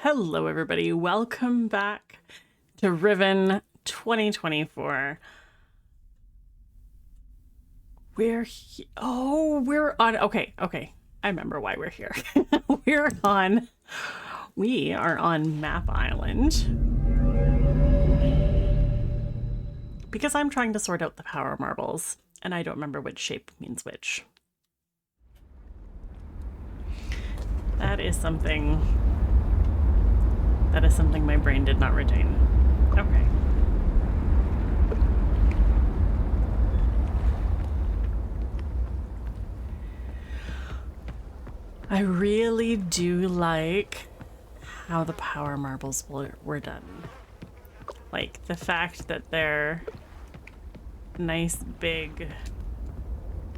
Hello, everybody. Welcome back to Riven 2024. We're on. Okay. I remember why we're here. We are on Map Island because I'm trying to sort out the power marbles, and I don't remember which shape means which. That is something my brain did not retain. Okay. I really do like how the power marbles were done. Like the fact that they're nice, big,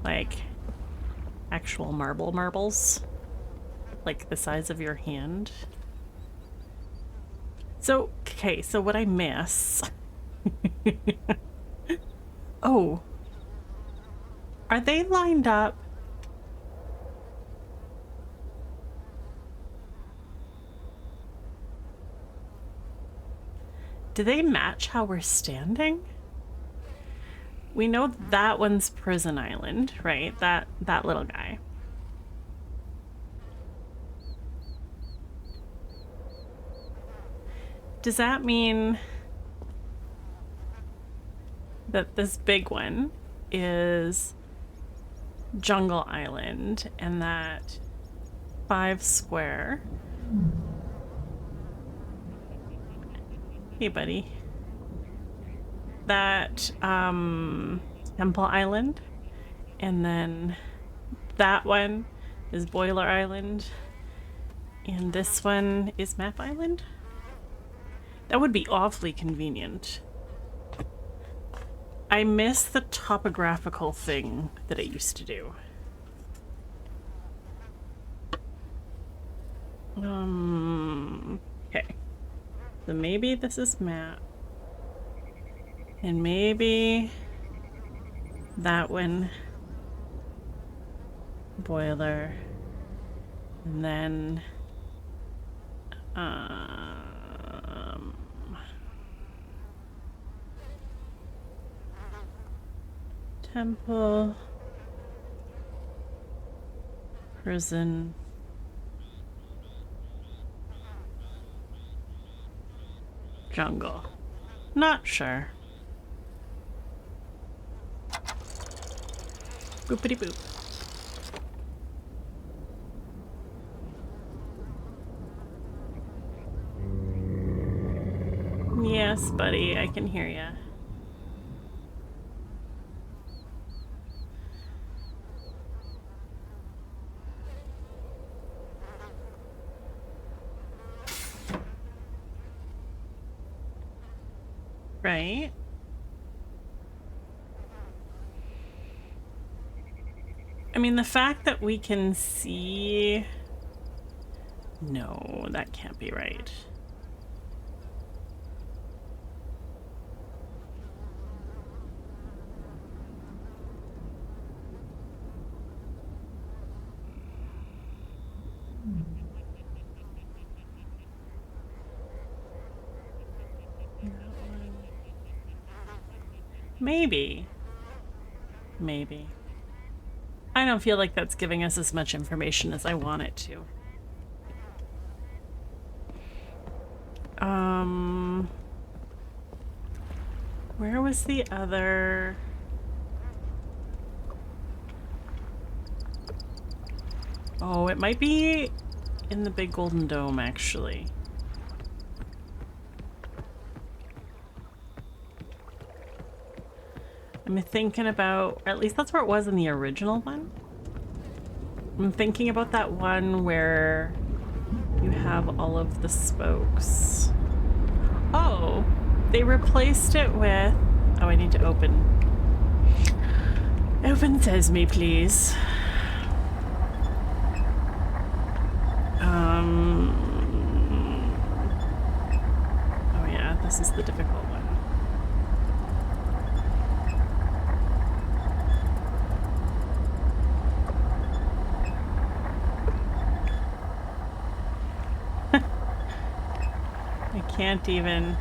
like actual marbles, like the size of your hand. So, okay, so what I miss... Oh. Are they lined up? Do they match how we're standing? We know that one's Prison Island, right? That little guy. Does that mean that this big one is Jungle Island and that 5 square? Hey, buddy. That Temple Island, and then that one is Boiler Island, and this one is Map Island? That would be awfully convenient. I miss the topographical thing that it used to do. Okay. So maybe this is map. And maybe that one, Boiler. And then Temple, Prison, Jungle. Not sure. Boopity boop. Yes, buddy, I can hear ya. Right? I mean, the fact that we can see... No, that can't be right. Maybe. I don't feel like that's giving us as much information as I want it to. Where was the other... Oh, it might be in the big golden dome, actually. I'm thinking about, at least that's where it was in the original one. I'm thinking about that one where you have all of the spokes. Oh, they replaced it with... Oh, I need to open. Open Sesame, please. Oh yeah, this is the difficult one. can't even...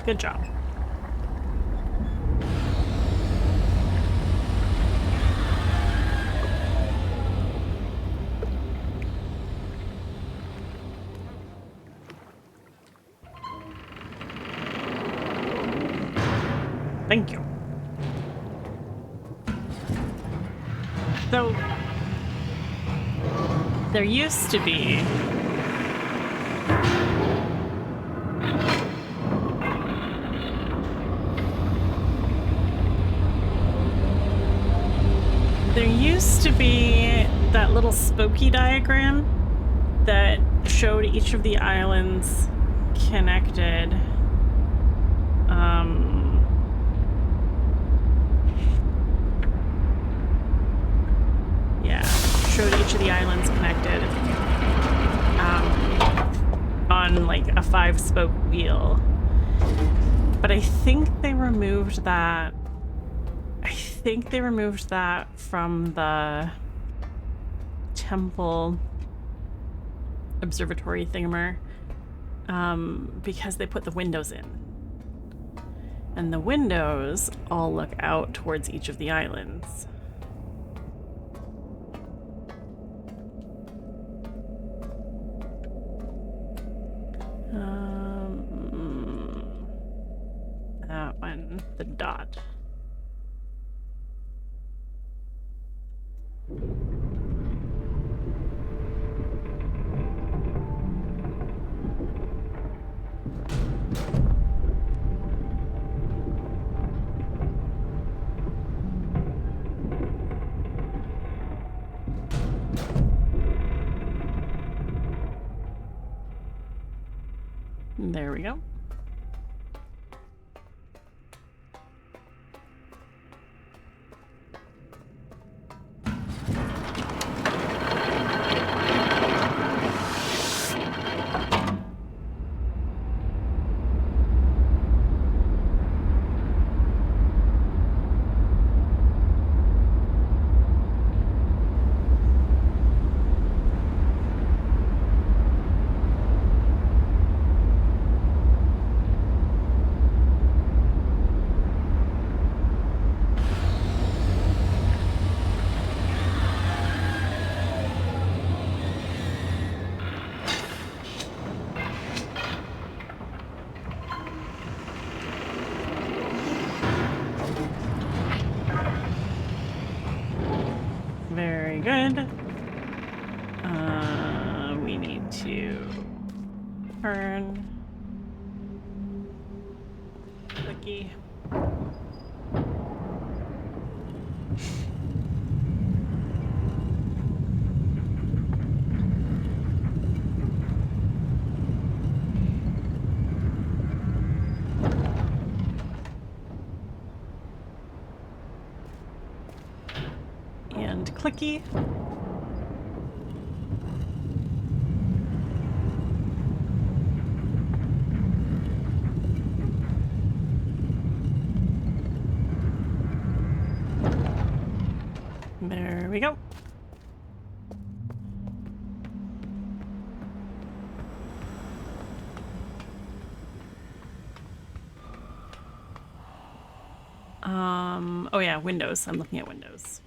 Good job. Thank you. So, there used to be that little spooky diagram that showed each of the islands connected. Yeah, showed each of the islands connected on like a 5-spoke wheel. But I think they removed that. I think they removed that from the temple observatory thingamer because they put the windows in. And the windows all look out towards each of the islands. That one, the dot. There we go. Very good. We need to turn. Clicky. And clicky. There we go. Oh yeah, windows. I'm looking at windows.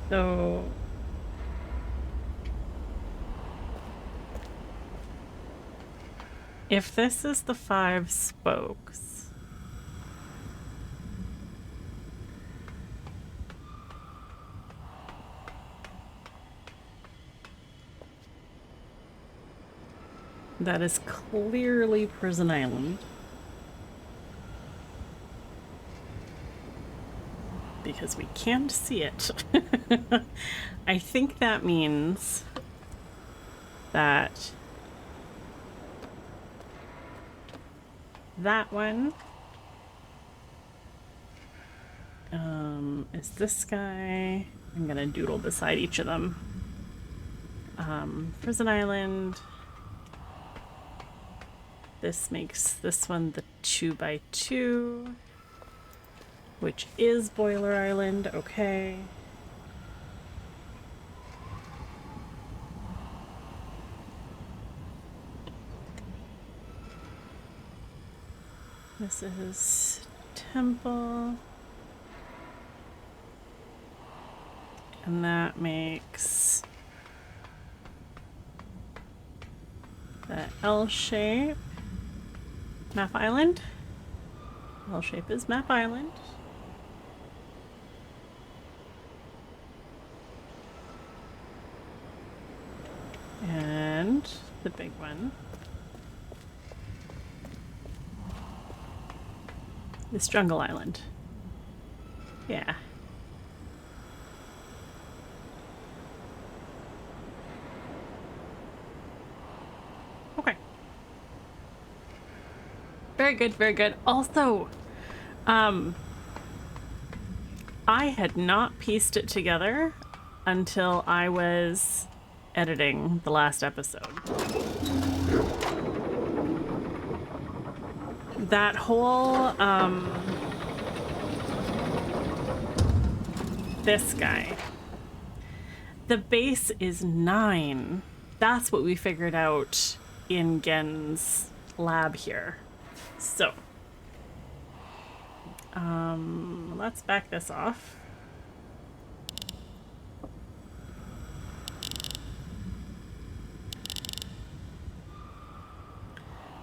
So if this is the 5 spokes, that is clearly Prison Island. Because we can't see it. I think that means that that one is this guy, I'm gonna doodle beside each of them. Prison Island. This makes this one the 2x2, which is Boiler Island. Okay. This is Temple. And that makes the L shape. Map Island. L shape is Map Island. And the big one is Jungle Island. Yeah. Okay. Very good, very good. Also, I had not pieced it together until I was editing the last episode. That whole, this guy. The base is 9. That's what we figured out in Gehn's lab here. So, let's back this off.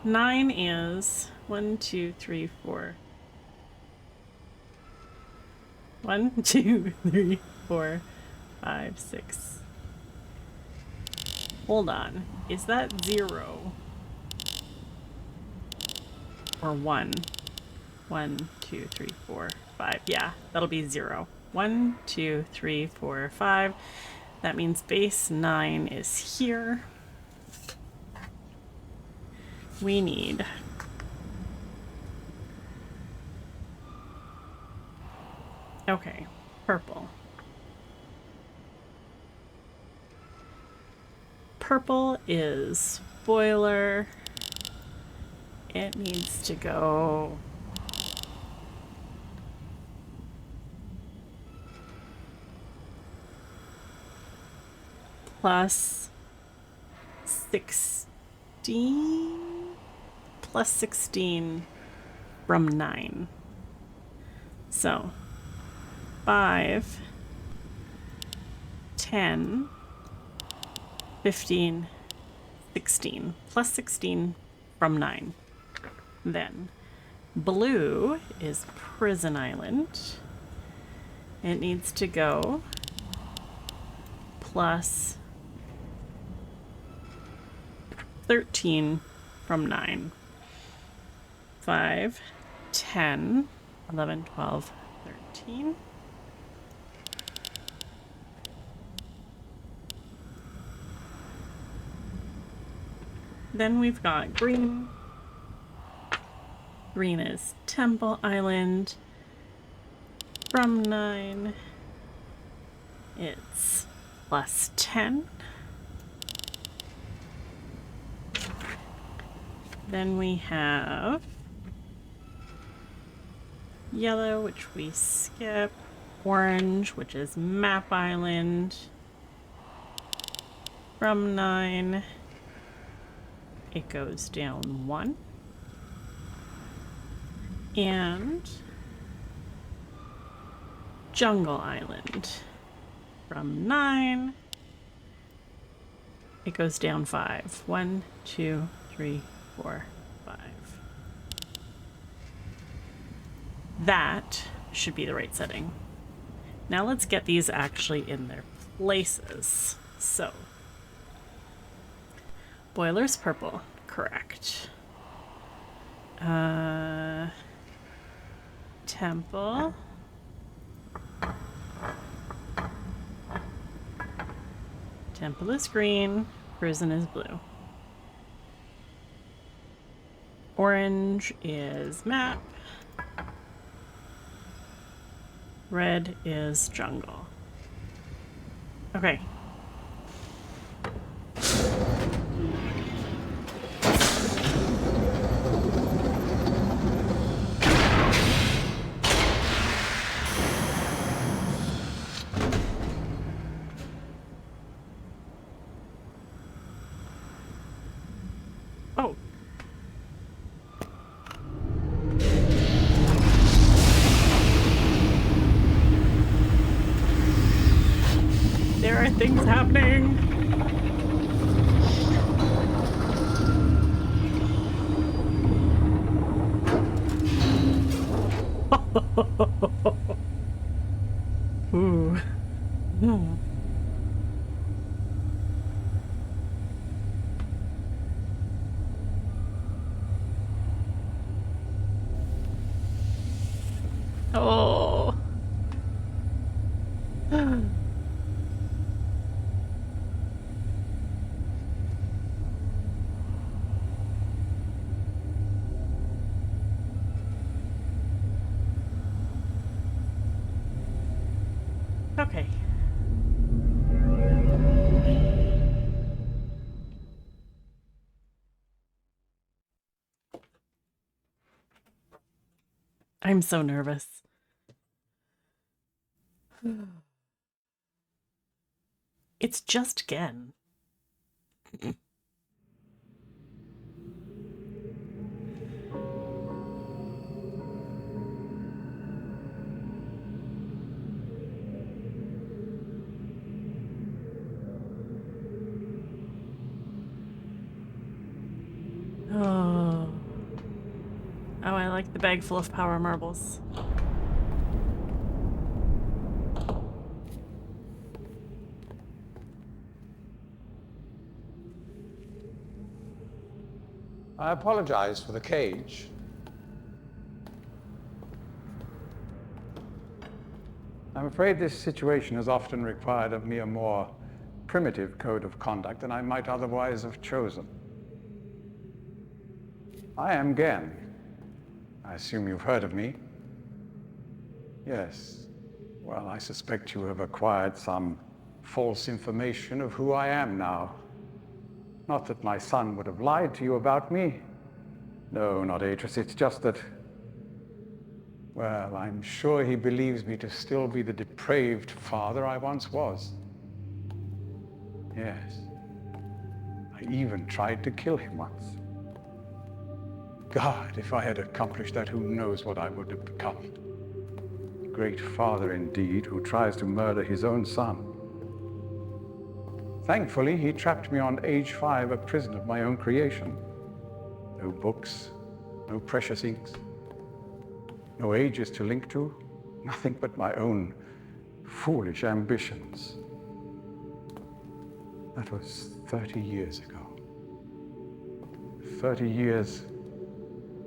Nine is 1, 2, 3, 4. 1, 2, 3, 4, 5, 6. Hold on. Is that 0? Or 1? 1, 2, 3, 4, 5. Yeah, that'll be 0. 1, 2, 3, 4, 5. That means base 9 is here. We need okay, purple. Purple is boiler. It needs to go plus 16. Plus 16 from 9. So 5, 10, 15, 16. Plus 16 from 9. Then blue is Prison Island. It needs to go plus 13 from 9. 5, 10, 11, 12, 13. Then we've got green. Green is Temple Island. From 9, it's plus 10. Then we have yellow, which we skip. Orange, which is Map Island. From 9, it goes down 1. And Jungle Island. From 9, it goes down 5. 1, 2, 3, 4, 5. That should be the right setting. Now let's get these actually in their places. So, boiler's purple, correct. Temple. Temple is green, prison is blue. Orange is map. Red is jungle. Okay. Oh. There are things happening. Ooh. Hmm. Oh. Okay. I'm so nervous. It's just Gehn. Oh. Oh, I like the bag full of power marbles. I apologize for the cage. I'm afraid this situation has often required of me a more primitive code of conduct than I might otherwise have chosen. I am Gehn. I assume you've heard of me. Yes. Well, I suspect you have acquired some false information of who I am now. Not that my son would have lied to you about me. No, not Atris. It's just that, well, I'm sure he believes me to still be the depraved father I once was. Yes. I even tried to kill him once. God, if I had accomplished that, who knows what I would have become. A great father indeed, who tries to murder his own son. Thankfully, he trapped me on age 5, a prison of my own creation. No books, no precious inks, no ages to link to, nothing but my own foolish ambitions. That was 30 years ago. 30 years,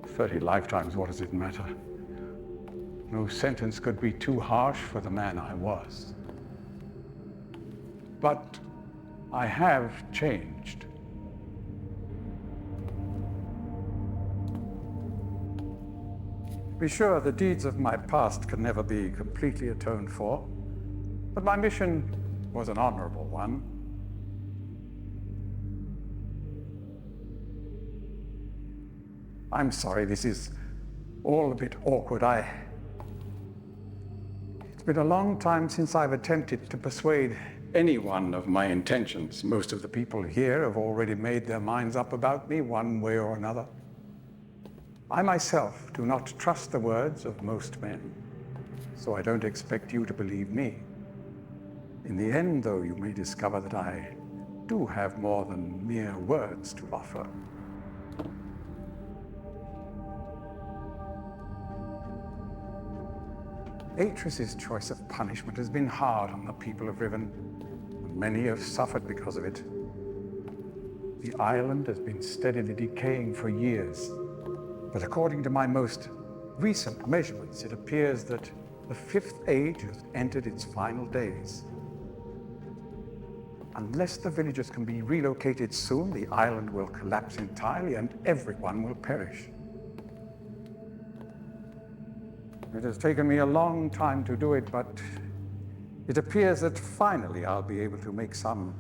30 lifetimes, what does it matter? No sentence could be too harsh for the man I was. But I have changed. Be sure the deeds of my past can never be completely atoned for, but my mission was an honorable one. I'm sorry, this is all a bit awkward. It's been a long time since I've attempted to persuade anyone of my intentions. Most of the people here have already made their minds up about me one way or another. I myself do not trust the words of most men, so I don't expect you to believe me. In the end, though, you may discover that I do have more than mere words to offer. Atris's choice of punishment has been hard on the people of Riven, and many have suffered because of it. The island has been steadily decaying for years, but according to my most recent measurements, it appears that the 5th age has entered its final days. Unless the villagers can be relocated soon, the island will collapse entirely and everyone will perish. It has taken me a long time to do it, but It appears that finally I'll be able to make some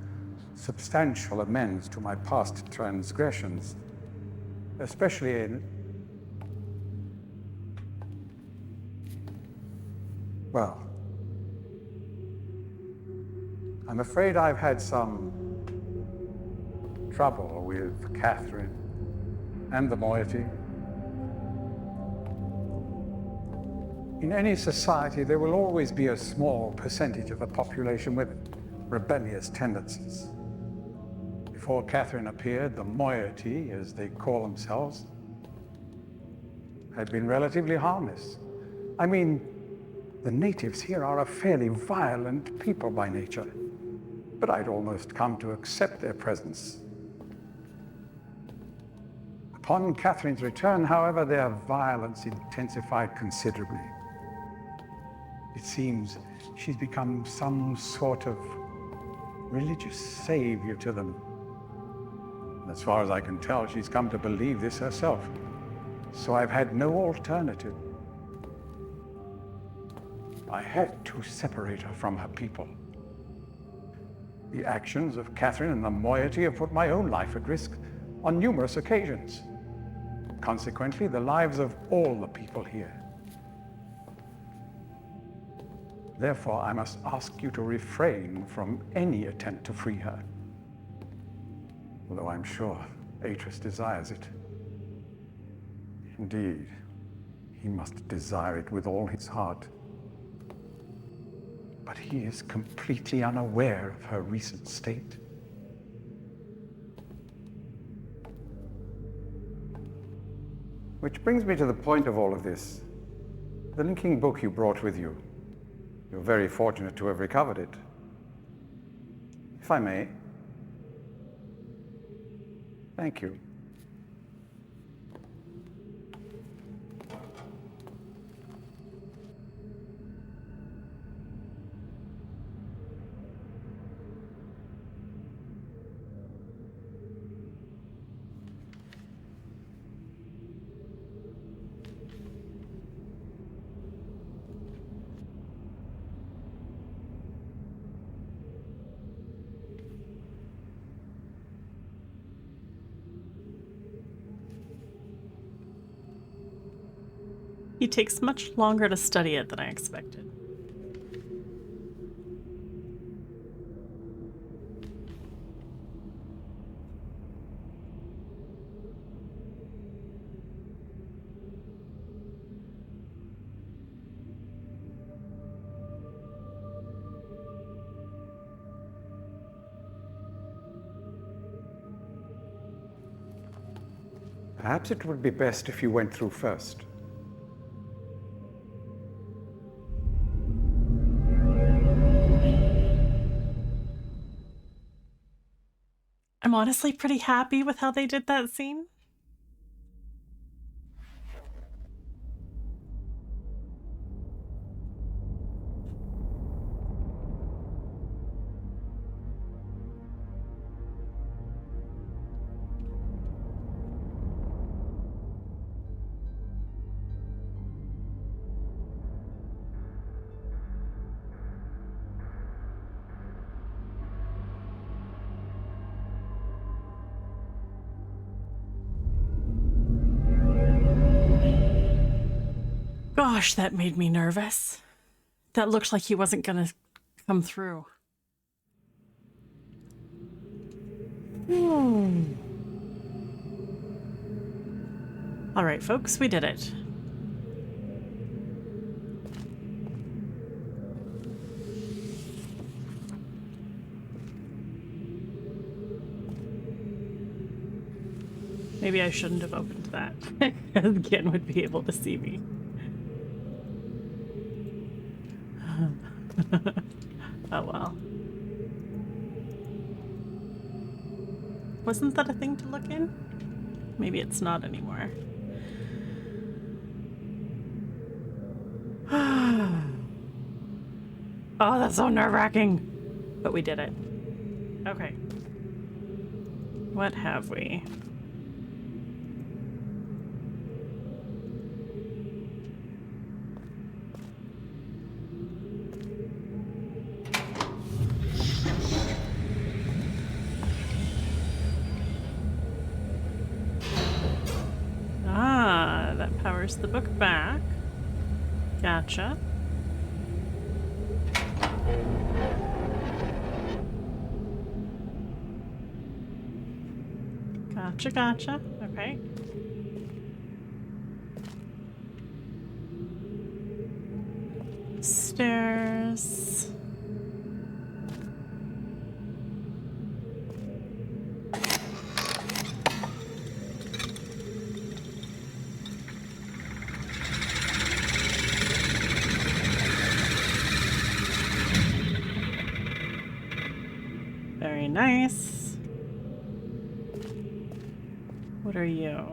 substantial amends to my past transgressions, especially in... Well, I'm afraid I've had some trouble with Catherine and the moiety. In any society, there will always be a small percentage of the population with rebellious tendencies. Before Catherine appeared, the moiety, as they call themselves, had been relatively harmless. I mean, the natives here are a fairly violent people by nature, but I'd almost come to accept their presence. Upon Catherine's return, however, their violence intensified considerably. It seems she's become some sort of religious savior to them. And as far as I can tell, she's come to believe this herself. So I've had no alternative. I had to separate her from her people. The actions of Catherine and the moiety have put my own life at risk on numerous occasions. Consequently, the lives of all the people here. Therefore, I must ask you to refrain from any attempt to free her. Although I'm sure Atreus desires it. Indeed, he must desire it with all his heart. But he is completely unaware of her recent state. Which brings me to the point of all of this. The linking book you brought with you. You're very fortunate to have recovered it. If I may. Thank you. He takes much longer to study it than I expected. Perhaps it would be best if you went through first. I'm honestly pretty happy with how they did that scene. Gosh, that made me nervous. That looked like he wasn't gonna come through. All right, folks, we did it. Maybe I shouldn't have opened that. Gehn would be able to see me. Oh well. Wasn't that a thing to look in? Maybe it's not anymore. Oh, that's so nerve-wracking. But we did it. Okay. What have we? Where's the book back? Gotcha. Gotcha. Okay. Stairs. Very nice. What are you?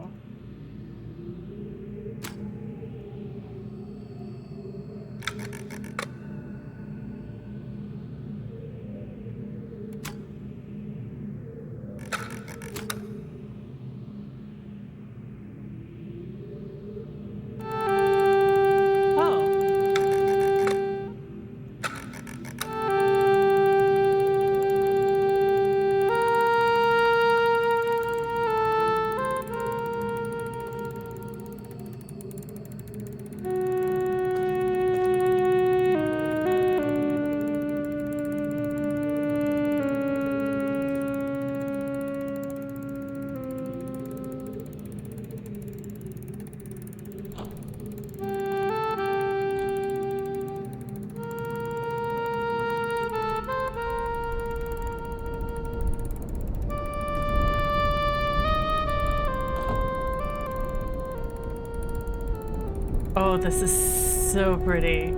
Oh, this is so pretty.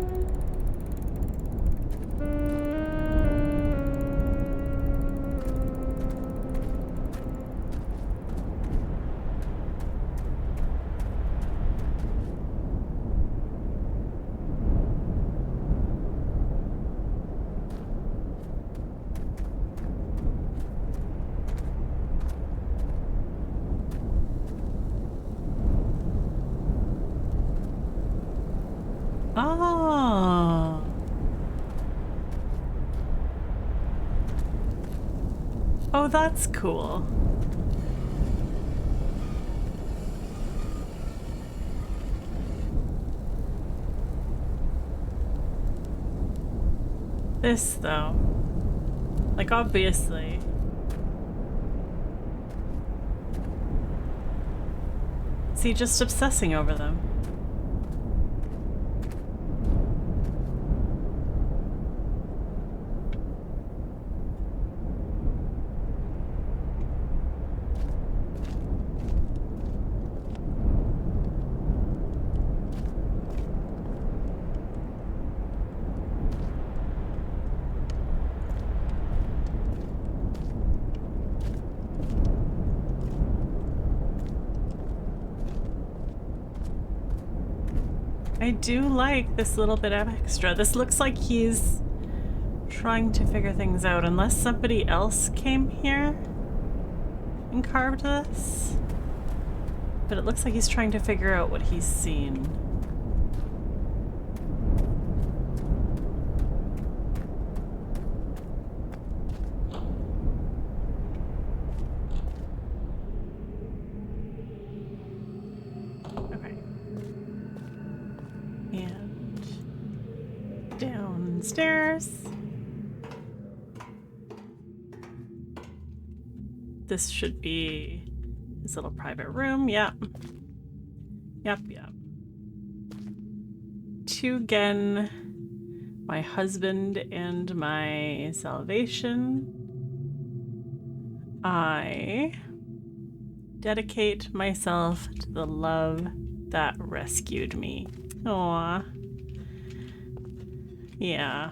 Oh. Oh, that's cool. This, though. Like, obviously. See, just obsessing over them. I do like this little bit of extra. This looks like he's trying to figure things out, unless somebody else came here and carved this. But it looks like he's trying to figure out what he's seen. Downstairs. This should be his little private room. Yep. To Gehn, my husband and my salvation, I dedicate myself to the love that rescued me. Aww. Yeah.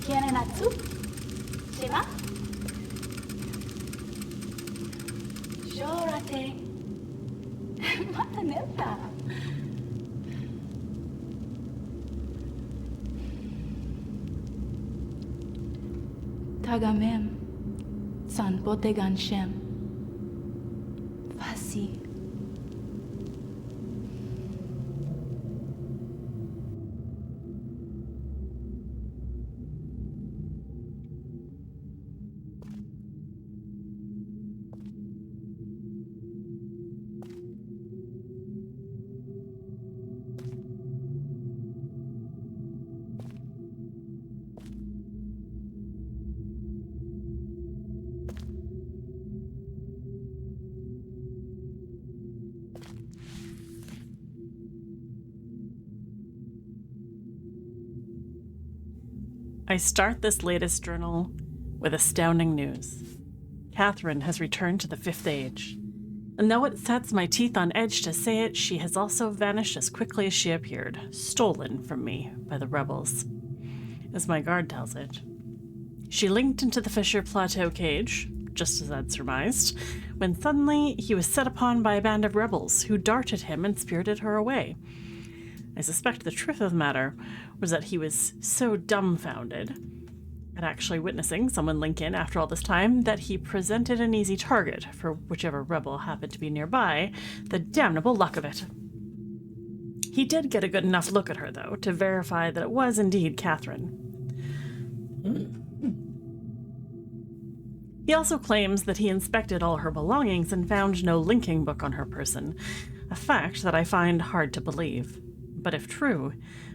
¿Quieren atsu? ¿Shima? Llórate. Mata neta. Tagamem. San Potegan Shem. Fasi. I start this latest journal with astounding news. Catherine has returned to the Fifth Age. And though it sets my teeth on edge to say it, she has also vanished as quickly as she appeared, stolen from me by the rebels, as my guard tells it. She linked into the Fisher Plateau cage, just as I'd surmised, when suddenly he was set upon by a band of rebels who darted him and spirited her away. I suspect the truth of the matter was that he was so dumbfounded at actually witnessing someone link in after all this time that he presented an easy target for whichever rebel happened to be nearby, the damnable luck of it. He did get a good enough look at her, though, to verify that it was indeed Catherine. He also claims that he inspected all her belongings and found no linking book on her person, a fact that I find hard to believe, but if true,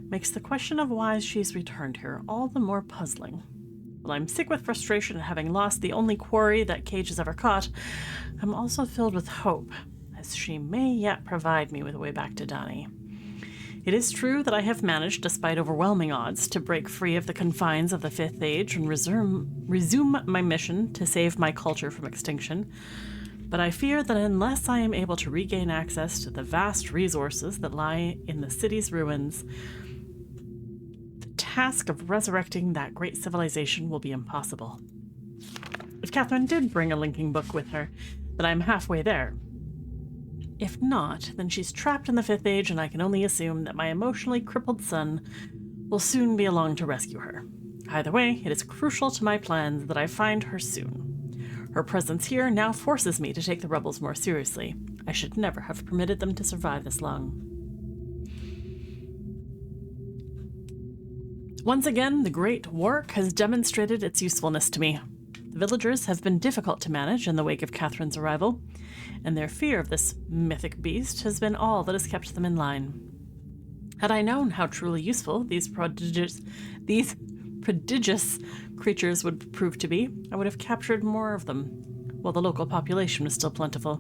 makes the question of why she's returned here all the more puzzling. While I'm sick with frustration at having lost the only quarry that Cage has ever caught, I'm also filled with hope, as she may yet provide me with a way back to Donnie. It is true that I have managed, despite overwhelming odds, to break free of the confines of the Fifth Age and resume my mission to save my culture from extinction, but I fear that unless I am able to regain access to the vast resources that lie in the city's ruins, the task of resurrecting that great civilization will be impossible. If Catherine did bring a linking book with her, then I'm halfway there. If not, then she's trapped in the Fifth Age, and I can only assume that my emotionally crippled son will soon be along to rescue her. Either way, it is crucial to my plans that I find her soon. Her presence here now forces me to take the rebels more seriously. I should never have permitted them to survive this long. Once again, the Great Work has demonstrated its usefulness to me. The villagers have been difficult to manage in the wake of Catherine's arrival, and their fear of this mythic beast has been all that has kept them in line. Had I known how truly useful these prodigious creatures would prove to be, I would have captured more of them, while the local population was still plentiful.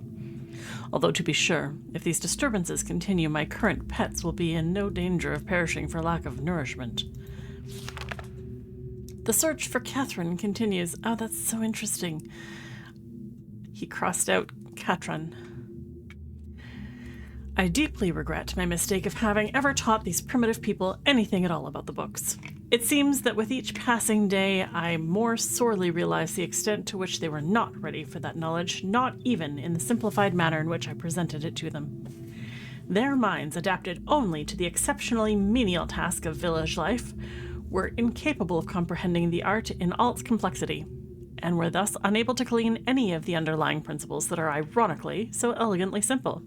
Although, to be sure, if these disturbances continue, my current pets will be in no danger of perishing for lack of nourishment. The search for Catherine continues. Oh, that's so interesting. He crossed out Catron. I deeply regret my mistake of having ever taught these primitive people anything at all about the books. It seems that with each passing day, I more sorely realize the extent to which they were not ready for that knowledge, not even in the simplified manner in which I presented it to them. Their minds, adapted only to the exceptionally menial task of village life, were incapable of comprehending the art in all its complexity, and were thus unable to glean any of the underlying principles that are ironically so elegantly simple.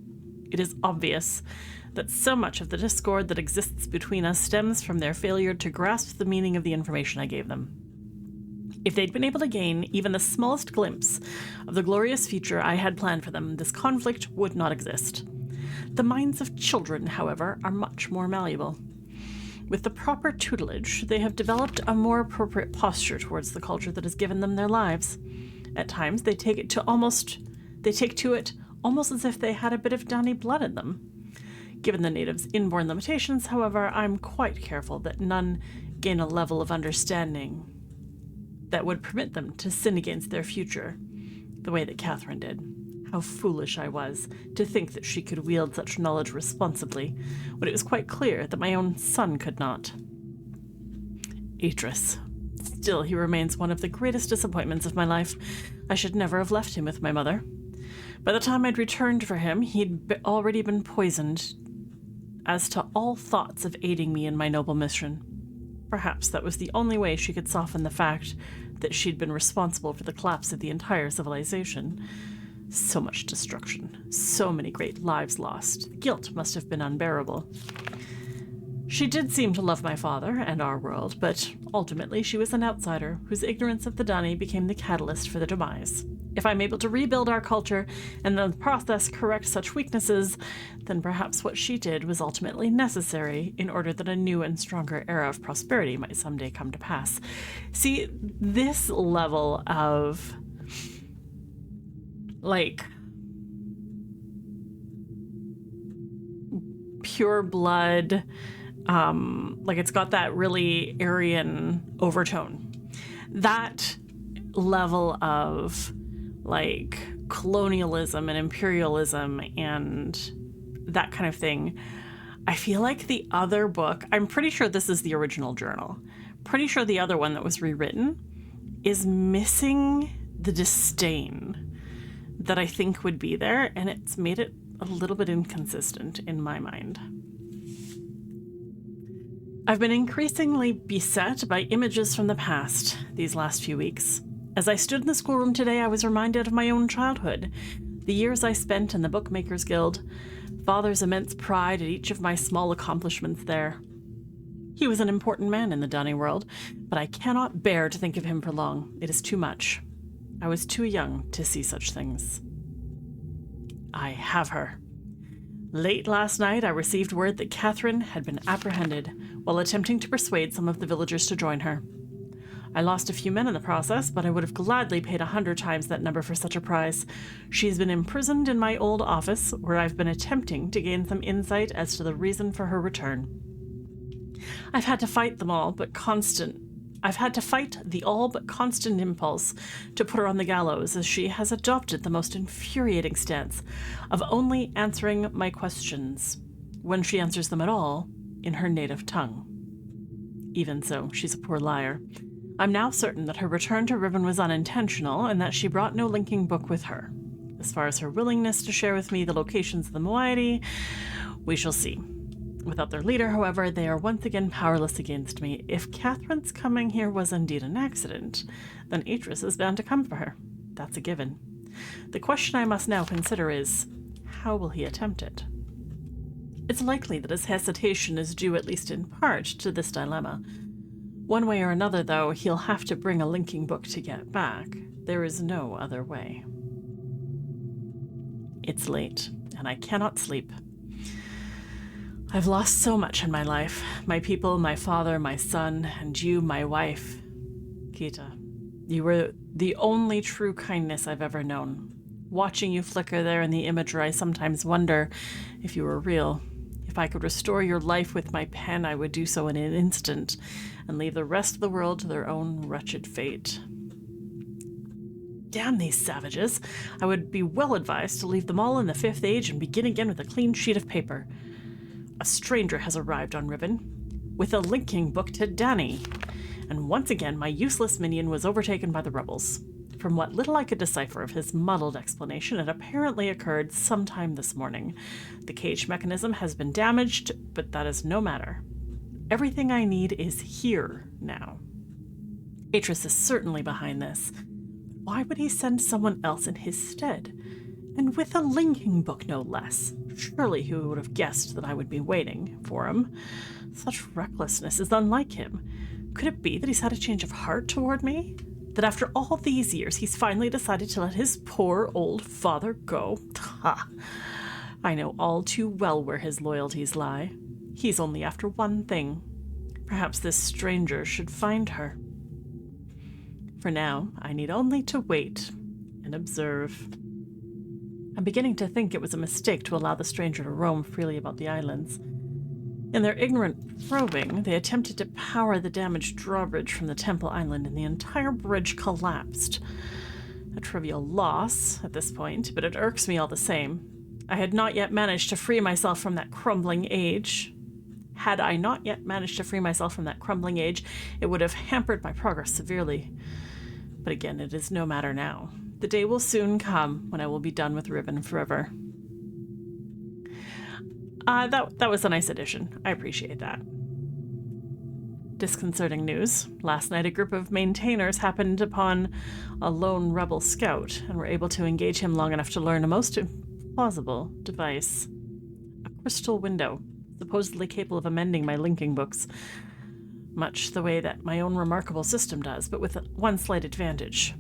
It is obvious that so much of the discord that exists between us stems from their failure to grasp the meaning of the information I gave them. If they'd been able to gain even the smallest glimpse of the glorious future I had planned for them, this conflict would not exist. The minds of children, however, are much more malleable. With the proper tutelage, they have developed a more appropriate posture towards the culture that has given them their lives. At times, they take to it almost as if they had a bit of Dani blood in them. Given the natives' inborn limitations, however, I'm quite careful that none gain a level of understanding that would permit them to sin against their future, the way that Catherine did. How foolish I was to think that she could wield such knowledge responsibly, when it was quite clear that my own son could not. Idris. Still, he remains one of the greatest disappointments of my life. I should never have left him with my mother. By the time I'd returned for him, he'd already been poisoned as to all thoughts of aiding me in my noble mission. Perhaps that was the only way she could soften the fact that she'd been responsible for the collapse of the entire civilization. So much destruction, so many great lives lost. The guilt must have been unbearable. She did seem to love my father and our world, but ultimately she was an outsider whose ignorance of the Dani became the catalyst for their demise. If I'm able to rebuild our culture and in the process correct such weaknesses, then perhaps what she did was ultimately necessary in order that a new and stronger era of prosperity might someday come to pass. See, this level of pure blood Like it's got that really Aryan overtone. That level of like colonialism and imperialism and that kind of thing. I feel like the other book, I'm pretty sure this is the original journal. Pretty sure the other one that was rewritten is missing the disdain that I think would be there, and it's made it a little bit inconsistent in my mind. I've been increasingly beset by images from the past these last few weeks. As I stood in the schoolroom today, I was reminded of my own childhood, the years I spent in the Bookmakers Guild, Father's immense pride at each of my small accomplishments there. He was an important man in the Dunny world, but I cannot bear to think of him for long. It is too much. I was too young to see such things. I have her. Late last night, I received word that Catherine had been apprehended while attempting to persuade some of the villagers to join her. I lost a few men in the process, but I would have gladly paid 100 times that number for such a prize. She's been imprisoned in my old office, where I've been attempting to gain some insight as to the reason for her return. I've had to fight the all but constant impulse to put her on the gallows, as she has adopted the most infuriating stance of only answering my questions, when she answers them at all, in her native tongue. Even so, she's a poor liar. I'm now certain that her return to Riven was unintentional and that she brought no linking book with her. As far as her willingness to share with me the locations of the moiety, we shall see. Without their leader, however, they are once again powerless against me. If Catherine's coming here was indeed an accident, then Atris is bound to come for her. That's a given. The question I must now consider is, how will he attempt it? It's likely that his hesitation is due at least in part to this dilemma. One way or another, though, he'll have to bring a linking book to get back. There is no other way. It's late, and I cannot sleep. I've lost so much in my life. My people, my father, my son, and you, my wife. Kita, you were the only true kindness I've ever known. Watching you flicker there in the imagery, I sometimes wonder if you were real. If I could restore your life with my pen, I would do so in an instant, and leave the rest of the world to their own wretched fate. Damn these savages! I would be well advised to leave them all in the Fifth Age and begin again with a clean sheet of paper. A stranger has arrived on Riven, with a linking book to Danny, and once again my useless minion was overtaken by the rebels. From what little I could decipher of his muddled explanation, it apparently occurred sometime this morning. The cage mechanism has been damaged, but that is no matter. Everything I need is here now. Atris is certainly behind this. Why would he send someone else in his stead? And with a linking book, no less. Surely he would have guessed that I would be waiting for him. Such recklessness is unlike him. Could it be that he's had a change of heart toward me? That after all these years, he's finally decided to let his poor old father go? Ha! I know all too well where his loyalties lie. He's only after one thing. Perhaps this stranger should find her. For now, I need only to wait and observe. I'm beginning to think it was a mistake to allow the stranger to roam freely about the islands. In their ignorant probing, they attempted to power the damaged drawbridge from the Temple Island, and the entire bridge collapsed. A trivial loss at this point, but it irks me all the same. I had not yet managed to free myself from that crumbling age. Had I not yet managed to free myself from that crumbling age, it would have hampered my progress severely. But again, it is no matter now. The day will soon come when I will be done with Riven forever. That was a nice addition. I appreciate that. Disconcerting news. Last night, a group of maintainers happened upon a lone rebel scout and were able to engage him long enough to learn a most implausible device. A crystal window, supposedly capable of amending my linking books, much the way that my own remarkable system does, but with one slight advantage.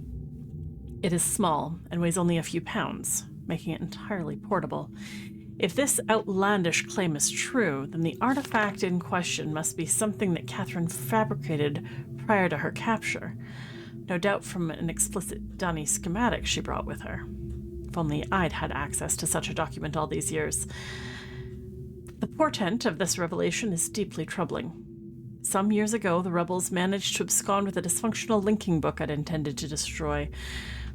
It is small and weighs only a few pounds, making it entirely portable. If this outlandish claim is true, then the artifact in question must be something that Catherine fabricated prior to her capture, no doubt from an explicit Dunny schematic she brought with her. If only I'd had access to such a document all these years. The portent of this revelation is deeply troubling. Some years ago, the rebels managed to abscond with a dysfunctional linking book I'd intended to destroy.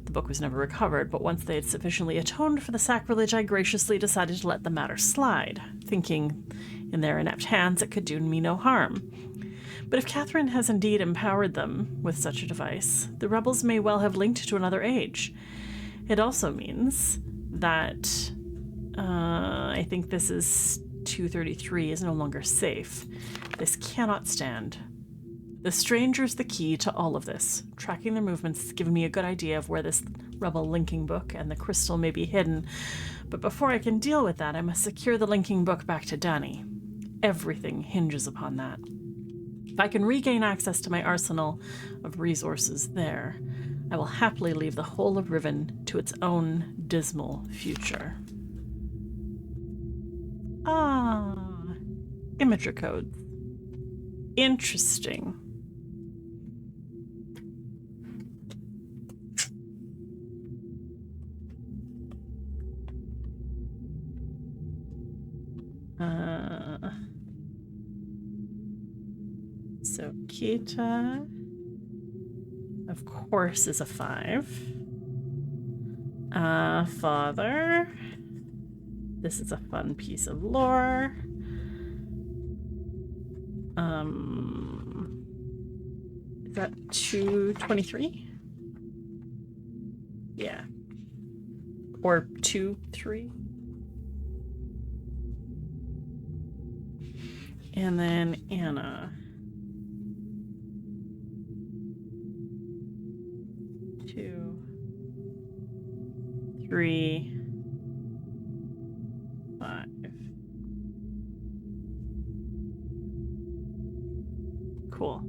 The book was never recovered, but once they had sufficiently atoned for the sacrilege, I graciously decided to let the matter slide, thinking in their inept hands it could do me no harm. But if Catherine has indeed empowered them with such a device, the rebels may well have linked to another age. It also means that I think this is 233 is no longer safe. This cannot stand. The stranger's the key to all of this. Tracking their movements has given me a good idea of where this rebel linking book and the crystal may be hidden. But before I can deal with that, I must secure the linking book back to Danny. Everything hinges upon that. If I can regain access to my arsenal of resources there, I will happily leave the whole of Riven to its own dismal future. Imager codes. Interesting. So Kita, of course, is a 5. Father. This is a fun piece of lore. Is that 223? Yeah. Or 2-3. And then Anna. 2, 3, 5. Cool.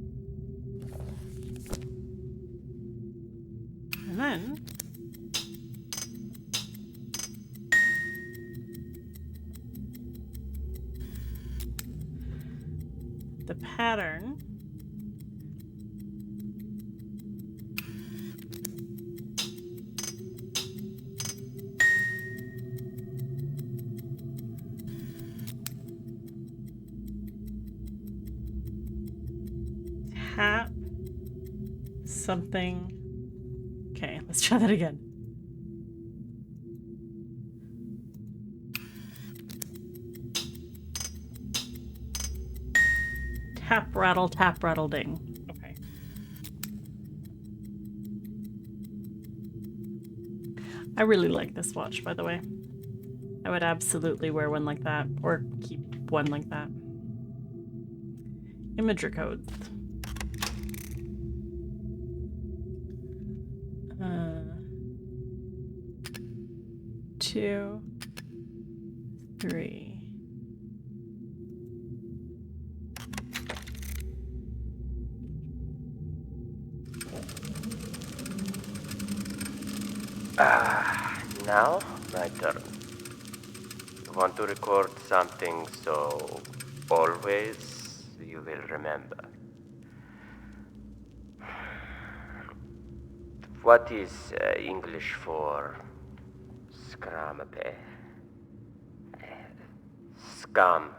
And then the pattern tap something. Okay, let's try that again. Tap, rattle, ding. Okay. I really like this watch, by the way. I would absolutely wear one like that, or keep one like that. Imager codes. 2, 3. Now, my turn. You want to record something so always you will remember. What is English for scramape? Scum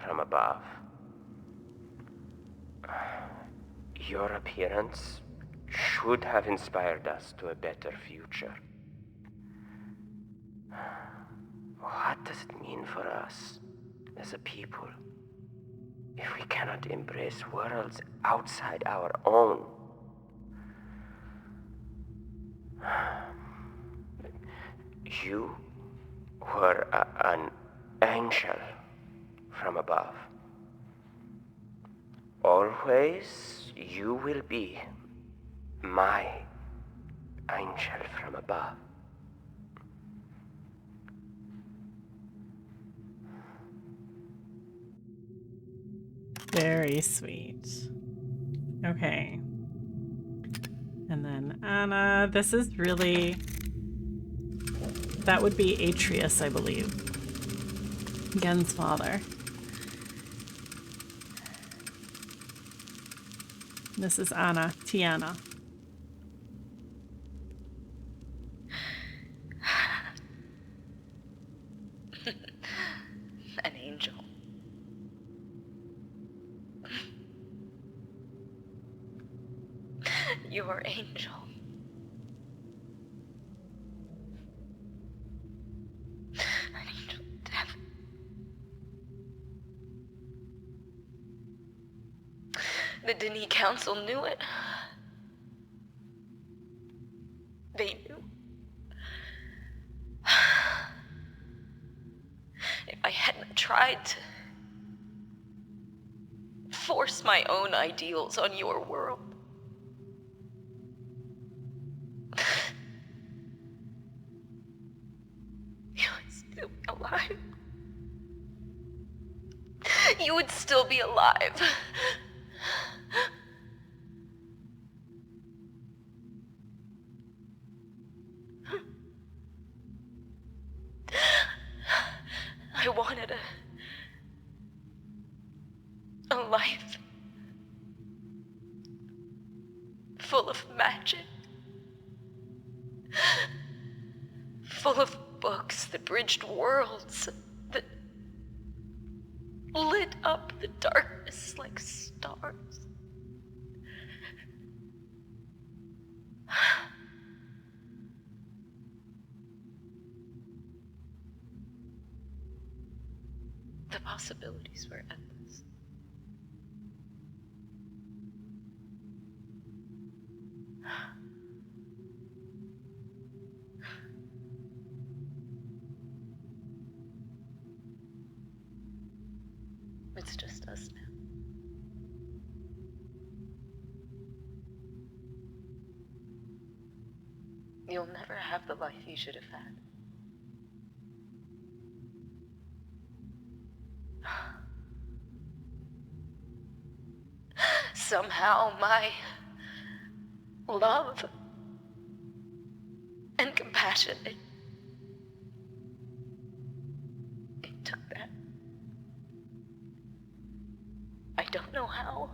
from above. Your appearance should have inspired us to a better future. What does it mean for us as a people if we cannot embrace worlds outside our own? You were an angel from above. Always you will be my angel from above. Very sweet. Okay. And then Anna, this is really... That would be Atreus, I believe. Gehn's father. This is Anna, Tiana. An angel. your angel. An angel of death. The Denis Council knew it. They knew. If I hadn't tried to force my own ideals on your world, you would still be alive. You would still be alive. I wanted a life full of magic, full of books that bridged worlds, that lit up the darkness like stars. The possibilities were endless. It's just us now. You'll never have the life you should have had. Somehow my love and compassion, it took that. I don't know how.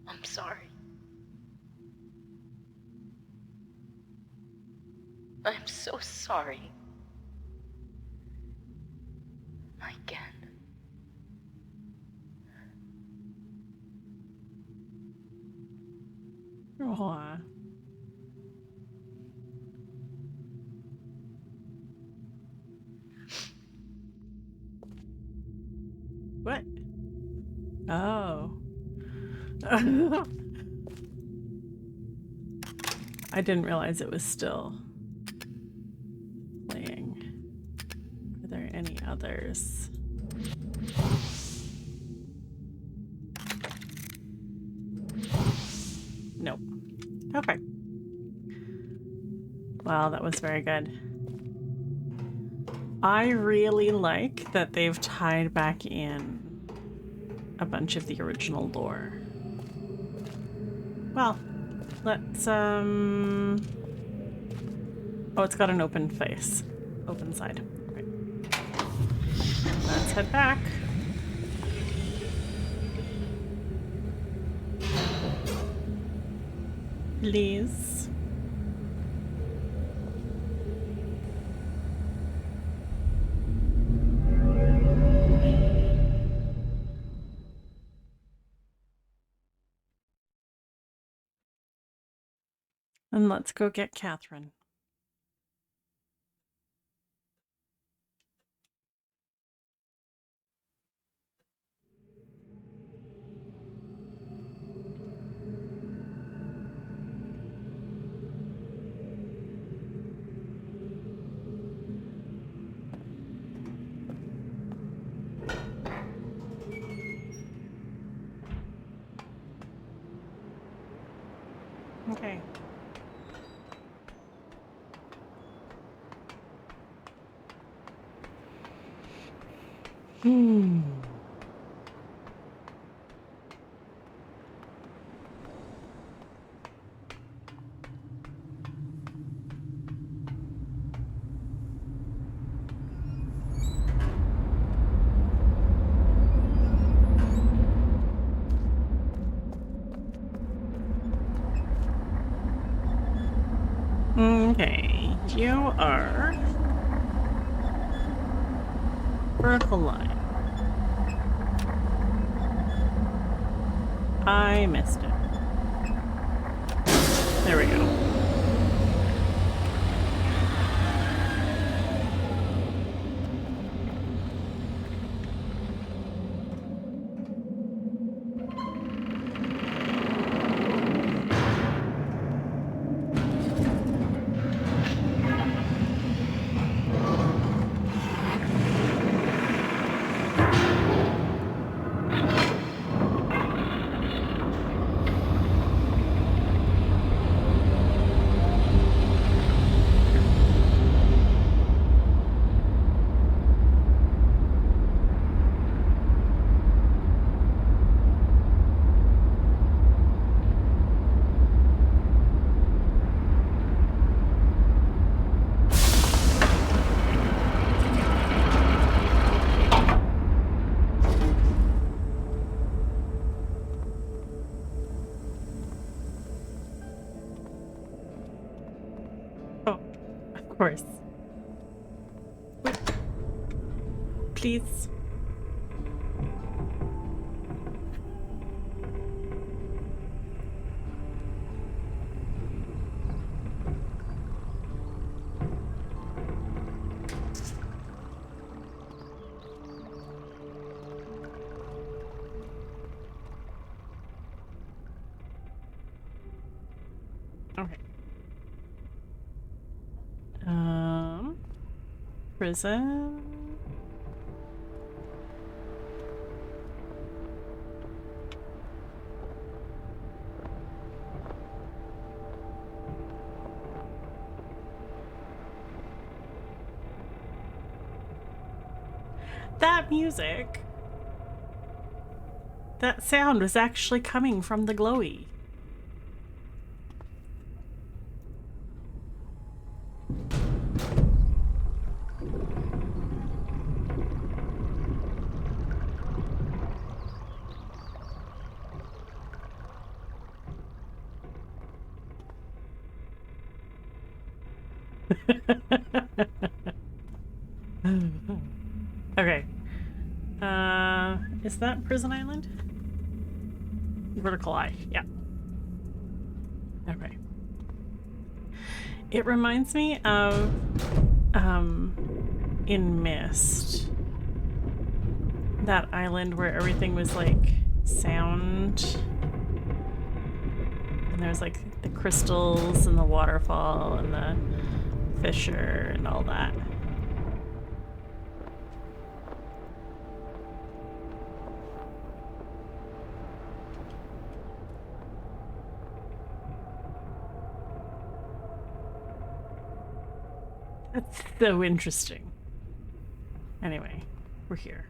I'm sorry. I'm so sorry. Again. Aw. What? Oh. I didn't realize it was still playing. Are there any others? Nope. Okay. Well, that was very good. I really like that they've tied back in a bunch of the original lore. Well, let's oh, it's got an open face. Open side. Okay. Let's head back. Please. And let's go get Catherine. Okay. Okay, you are vertical line. I missed it. There we go. Oh, of course. Wait. Please. Okay. Prison. That music, that sound was actually coming from the glowy. Okay. Is that Prison Island? Vertical Eye, yeah. Okay. It reminds me of, in Mist, that island where everything was like sound. And there's like the crystals and the waterfall and the fissure and all that. That's so interesting. Anyway, we're here.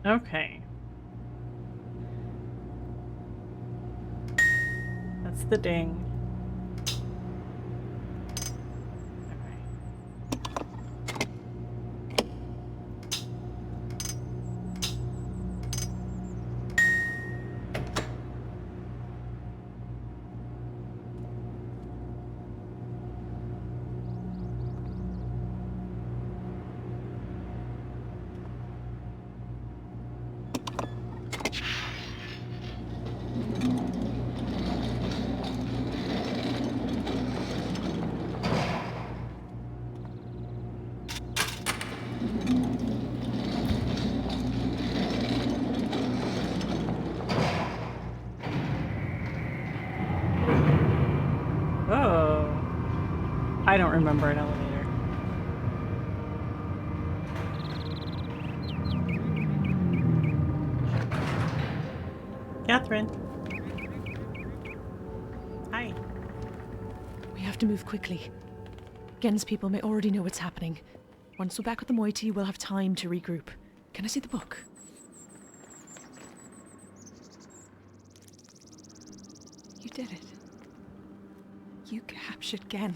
Okay. That's the ding. I don't remember an elevator. Catherine. Hi. We have to move quickly. Gehn's people may already know what's happening. Once we're back with the moiety, we'll have time to regroup. Can I see the book? You did it. You captured Gehn.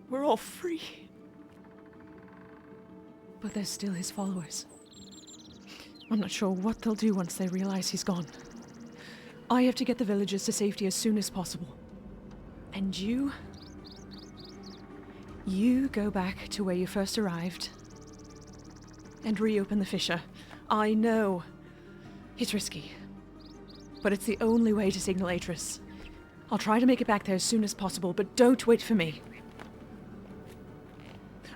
We're all free. But there's still his followers. I'm not sure what they'll do once they realize he's gone. I have to get the villagers to safety as soon as possible. And you go back to where you first arrived and reopen the fissure. I know it's risky, but it's the only way to signal Atris. I'll try to make it back there as soon as possible, but don't wait for me.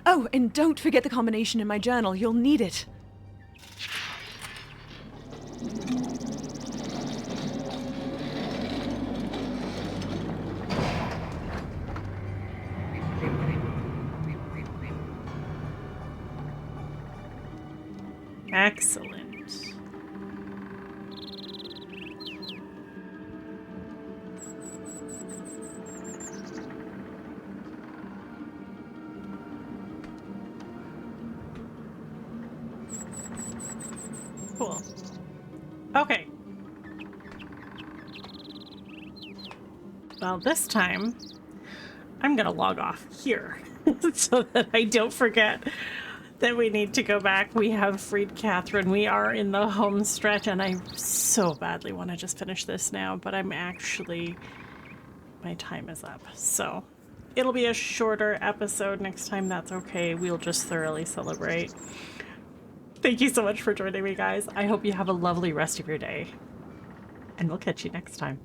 Oh, and don't forget the combination in my journal. You'll need it. Excellent. Cool. Okay. Well, this time, I'm gonna log off here so that I don't forget that we need to go back. We have freed Catherine. We are in the home stretch, and I so badly want to just finish this now, but I'm actually... my time is up. So, it'll be a shorter episode next time. That's okay. We'll just thoroughly celebrate. Thank you so much for joining me, guys. I hope you have a lovely rest of your day. And we'll catch you next time.